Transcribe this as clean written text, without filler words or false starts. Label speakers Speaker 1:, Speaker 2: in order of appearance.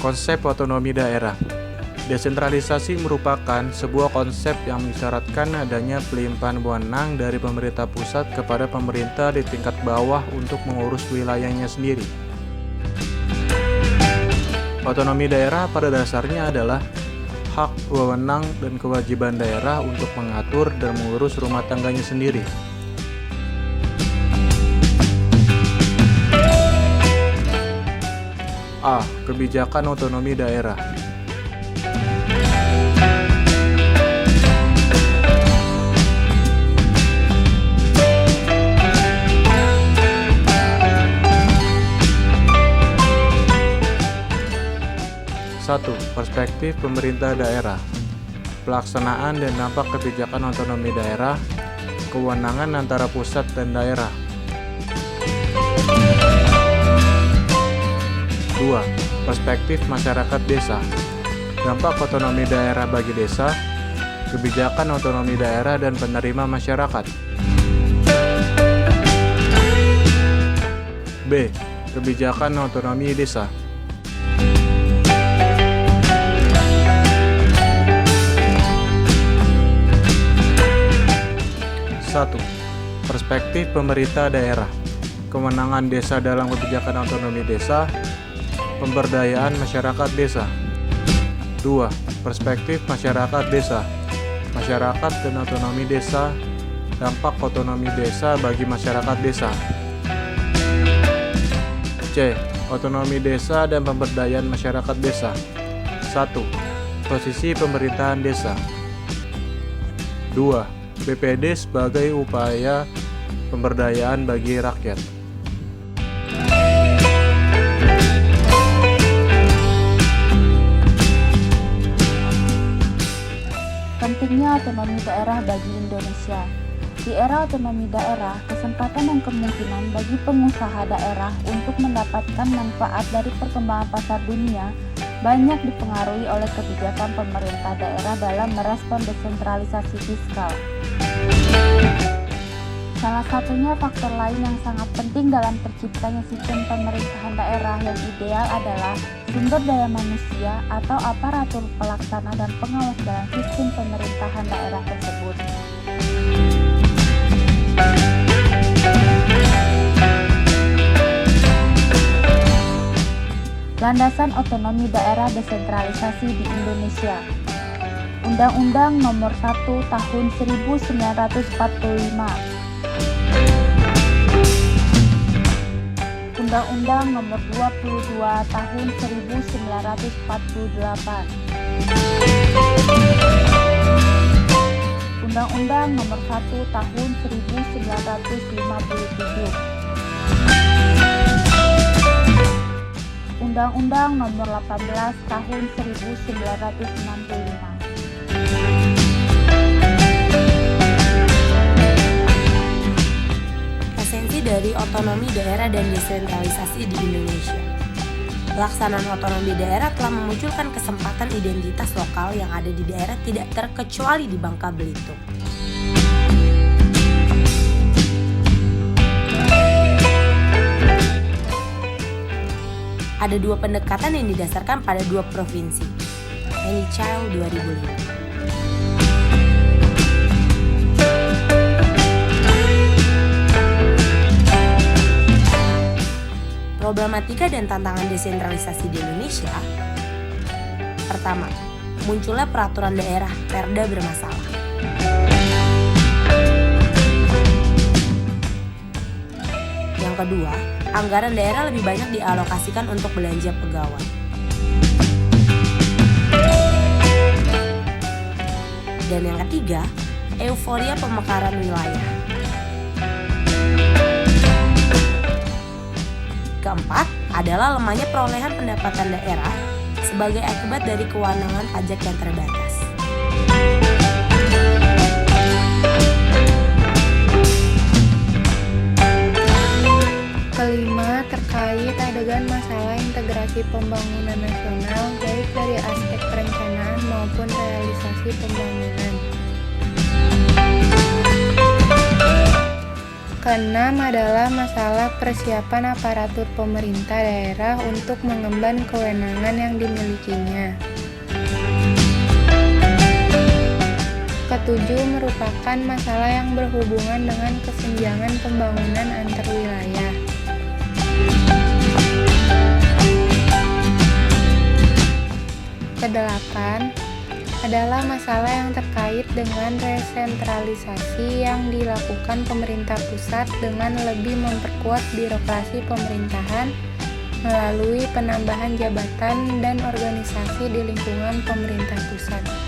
Speaker 1: Konsep otonomi daerah. Desentralisasi merupakan sebuah konsep yang mensyaratkan adanya pelimpahan wewenang dari pemerintah pusat kepada pemerintah di tingkat bawah untuk mengurus wilayahnya sendiri. Otonomi daerah pada dasarnya adalah hak, wewenang, dan kewajiban daerah untuk mengatur dan mengurus rumah tangganya sendiri. A. Kebijakan otonomi daerah. Satu. Perspektif pemerintah daerah. Pelaksanaan dan dampak kebijakan otonomi daerah, kewenangan antara pusat dan daerah. 2. Perspektif masyarakat desa. Dampak otonomi daerah bagi desa, kebijakan otonomi daerah dan penerima masyarakat. B. Kebijakan otonomi desa. 1. Perspektif pemerintah daerah. Kewenangan desa dalam kebijakan otonomi desa, pemberdayaan masyarakat desa. 2. Perspektif masyarakat desa. Masyarakat dan otonomi desa, dampak otonomi desa bagi masyarakat desa. C. Otonomi desa dan pemberdayaan masyarakat desa. 1. Posisi pemerintahan desa. 2. BPD sebagai upaya pemberdayaan bagi rakyat.
Speaker 2: Pentingnya otonomi daerah bagi Indonesia. Di era otonomi daerah, kesempatan dan kemungkinan bagi pengusaha daerah untuk mendapatkan manfaat dari perkembangan pasar dunia banyak dipengaruhi oleh kebijakan pemerintah daerah dalam merespon desentralisasi fiskal. Salah satunya faktor lain yang sangat penting dalam terciptanya sistem pemerintahan daerah yang ideal adalah sumber daya manusia atau aparatur pelaksana dan pengawas dalam sistem pemerintahan daerah tersebut. Landasan otonomi daerah desentralisasi di Indonesia. Undang-Undang Nomor 1 Tahun 1945. Undang-Undang Nomor 22 Tahun 1948. Undang-Undang Nomor 1 Tahun 1957. Undang-Undang Nomor 18 Tahun 1965.
Speaker 3: Esensi dari otonomi daerah dan desentralisasi di Indonesia. Pelaksanaan otonomi daerah telah memunculkan kesempatan identitas lokal yang ada di daerah tidak terkecuali di Bangka Belitung. Ada dua pendekatan yang didasarkan pada dua provinsi. Any Child 2005. Problematika dan tantangan desentralisasi di Indonesia. Pertama, munculnya peraturan daerah Perda bermasalah. Yang kedua, anggaran daerah lebih banyak dialokasikan untuk belanja pegawai. Dan yang ketiga, euforia pemekaran wilayah. Keempat adalah lemahnya perolehan pendapatan daerah sebagai akibat dari kewenangan pajak yang terbatas.
Speaker 4: Kelima, terkait adegan masalah integrasi pembangunan nasional baik dari aspek perencanaan maupun realisasi pembangunan. keenam adalah masalah persiapan aparatur pemerintah daerah untuk mengemban kewenangan yang dimilikinya. Ketujuh merupakan masalah yang berhubungan dengan kesenjangan pembangunan antar wilayah. Kedelapan adalah masalah yang terkait dengan resentralisasi yang dilakukan pemerintah pusat dengan lebih memperkuat birokrasi pemerintahan melalui penambahan jabatan dan organisasi di lingkungan pemerintah pusat.